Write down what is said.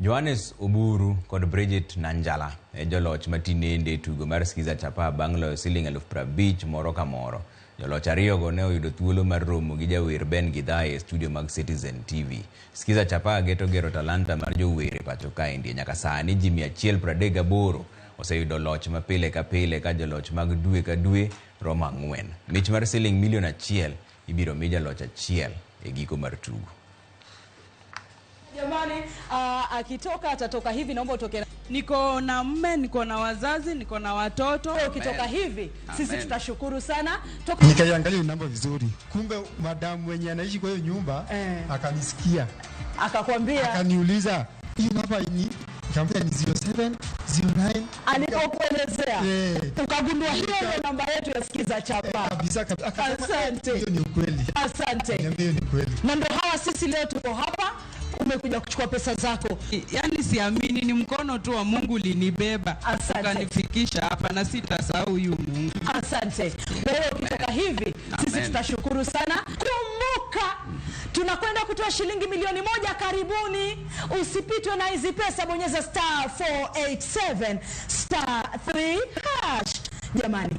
Johannes Oburu kod Bridget Nanjala joloch matinende tugo mar Skiza Chapa banglo siling 50,000 moro ka moro. Joloch ariyo go ne oyudo thuolo mar romo gi jawer Ben Gidhae studio mag Citizen TV. Skiza Chapa geto gero talanta mar jower e pacho kaendi. Nyaka sani ji 138 oseyudo loch mapile ka pile ka joloch mag dwe ka dwe romo 4. Mich mar siling milion 1 ibiro mi jaloch achiel e giko mar tugo. Jamani, akitoka atatoka hivi, naomba utoke. Niko na mume, niko na wazazi, niko na watoto. Ukitoka hivi, sisi tutashukuru sana. Nikaiangalia namba vizuri. Kumbe madam mwenye anaishi kwa hiyo nyumba akanisikia. Akakwambia, akaniuliza, "Hii namba ni?" Nikamwambia ni 0709. Alipokuelezea, ukagundua hiyo ndio namba yetu ya Skiza Chapa. Asante. Hiyo ni ukweli. Asante. Hiyo ni kweli. Na ndio hawa sisi leo tuko hapa. Umekuja kuchukua pesa zako. Yaani siamini, ni mkono tu wa Mungu linibeba. Ukanifikisha hapa na sitasahau huyu Mungu. Asante. Wewe ukitoka hivi, sisi tutashukuru sana. Kumbuka, tunakwenda kutoa shilingi milioni 1 karibuni. Usipitwe na hizi pesa, bonyeza *487 *3 #. Jamani,